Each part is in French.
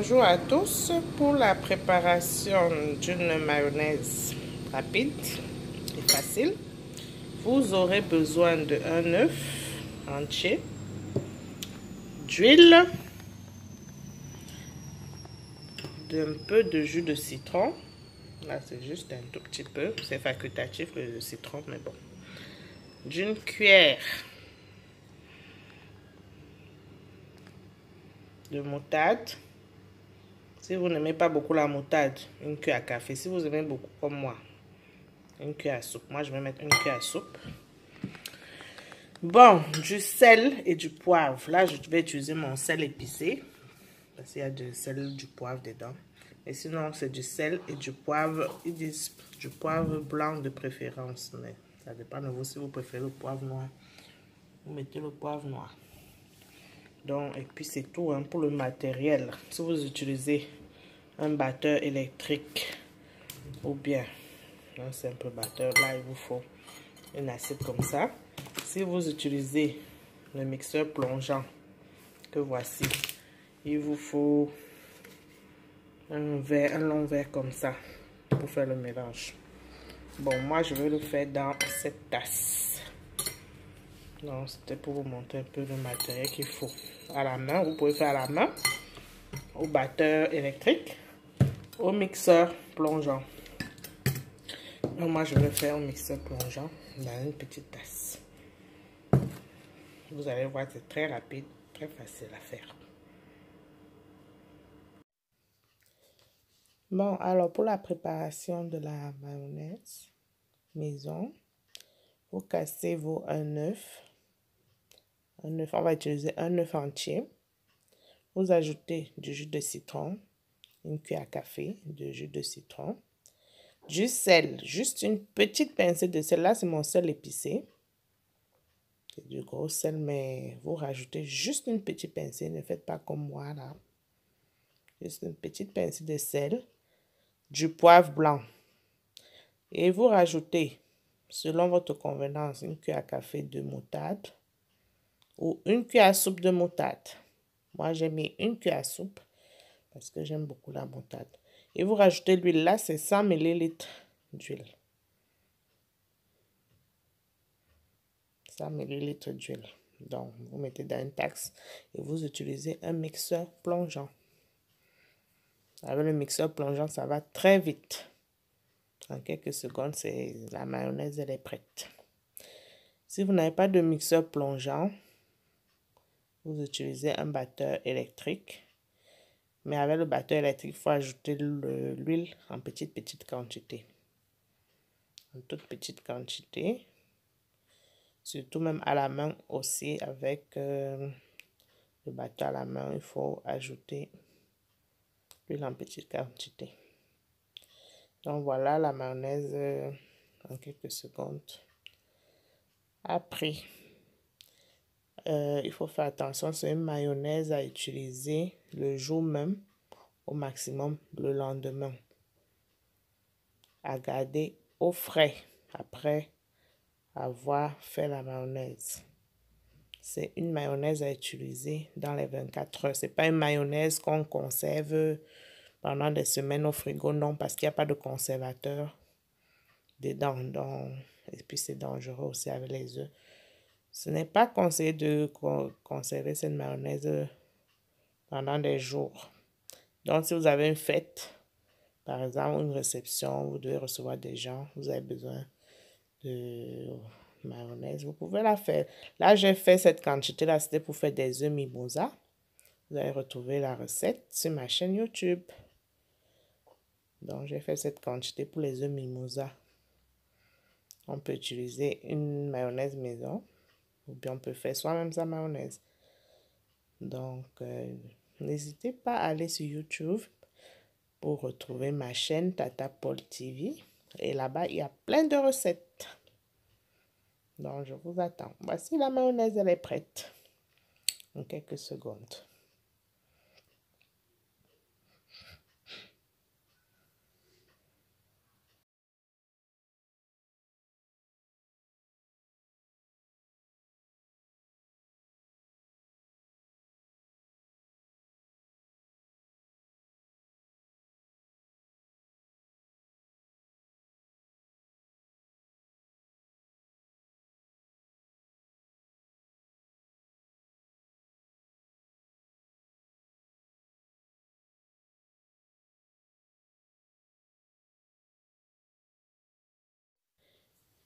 Bonjour à tous. Pour la préparation d'une mayonnaise rapide et facile, vous aurez besoin d'un œuf entier, d'huile, d'un peu de jus de citron. Là, c'est juste un tout petit peu. C'est facultatif le citron, mais bon. D'une cuillère de moutarde. Si vous n'aimez pas beaucoup la moutarde, une cuillère à café. Si vous aimez beaucoup comme moi, une cuillère à soupe. Moi, je vais mettre une cuillère à soupe. Bon, du sel et du poivre. Là, je vais utiliser mon sel épicé. Parce qu'il y a du sel, du poivre dedans. Mais sinon, c'est du sel et du poivre. Ils disent du poivre blanc de préférence. Mais ça dépend de vous si vous préférez le poivre noir. Vous mettez le poivre noir. Donc, et puis c'est tout hein, pour le matériel. Si vous utilisez un batteur électrique ou bien un simple batteur, là, il vous faut une assiette comme ça. Si vous utilisez le mixeur plongeant que voici, il vous faut un long verre comme ça pour faire le mélange. Bon, moi je vais le faire dans cette tasse. Donc c'était pour vous montrer un peu le matériel qu'il faut. À la main, vous pouvez faire à la main, au batteur électrique, au mixeur plongeant. Donc moi je vais faire un mixeur plongeant dans une petite tasse. Vous allez voir, c'est très rapide, très facile à faire. Bon, alors pour la préparation de la mayonnaise maison, vous cassez un œuf. Un œuf, on va utiliser un œuf entier. Vous ajoutez du jus de citron, une cuillère à café de jus de citron, du sel, juste une petite pincée de sel. Là, c'est mon sel épicé. C'est du gros sel, mais vous rajoutez juste une petite pincée. Ne faites pas comme moi là. Juste une petite pincée de sel, du poivre blanc. Et vous rajoutez, selon votre convenance, une cuillère à café de moutarde ou une cuillère à soupe de moutarde. Moi, j'ai mis une cuillère à soupe parce que j'aime beaucoup la moutarde. Et vous rajoutez l'huile. Là, c'est 100 ml d'huile. 100 ml d'huile. Donc, vous mettez dans une tasse et vous utilisez un mixeur plongeant. Avec le mixeur plongeant, ça va très vite. En quelques secondes, la mayonnaise, elle est prête. Si vous n'avez pas de mixeur plongeant, vous utilisez un batteur électrique. Mais avec le batteur électrique, il faut ajouter l'huile en petite quantité. En toute petite quantité. Surtout même à la main aussi, avec le batteur à la main, il faut ajouter l'huile en petite quantité. Donc voilà la mayonnaise en quelques secondes. Après, il faut faire attention, c'est une mayonnaise à utiliser le jour même, au maximum le lendemain. À garder au frais après avoir fait la mayonnaise. C'est une mayonnaise à utiliser dans les 24 heures. Ce n'est pas une mayonnaise qu'on conserve pendant des semaines au frigo, non, parce qu'il n'y a pas de conservateur dedans. Donc, et puis c'est dangereux aussi avec les œufs. Ce n'est pas conseillé de conserver cette mayonnaise pendant des jours. Donc, si vous avez une fête, par exemple, une réception, vous devez recevoir des gens, vous avez besoin de mayonnaise, vous pouvez la faire. Là, j'ai fait cette quantité-là, c'était pour faire des œufs mimosa. Vous allez retrouver la recette sur ma chaîne YouTube. Donc, j'ai fait cette quantité pour les œufs mimosa. On peut utiliser une mayonnaise maison, ou bien on peut faire soi-même sa mayonnaise. Donc, n'hésitez pas à aller sur YouTube pour retrouver ma chaîne Tata Paul TV. Et là-bas, il y a plein de recettes. Donc, je vous attends. Voici la mayonnaise, elle est prête. En quelques secondes.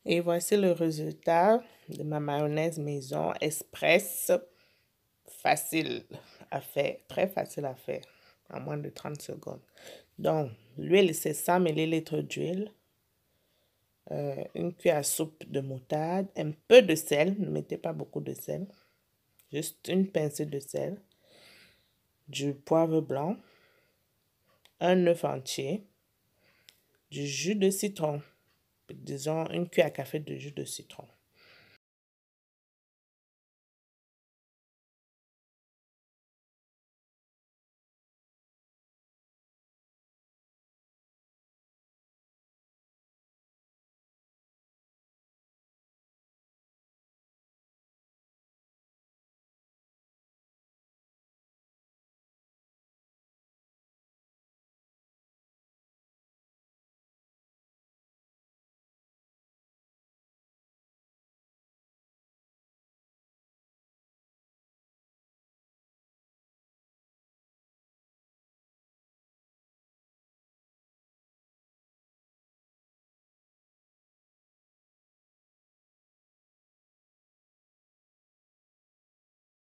Et voici le résultat de ma mayonnaise maison express. Facile à faire, très facile à faire, en moins de 30 secondes. Donc, l'huile, c'est 100 ml d'huile, une cuillère à soupe de moutarde, un peu de sel, ne mettez pas beaucoup de sel, juste une pincée de sel, du poivre blanc, un œuf entier, du jus de citron, disons une cuillère à café de jus de citron.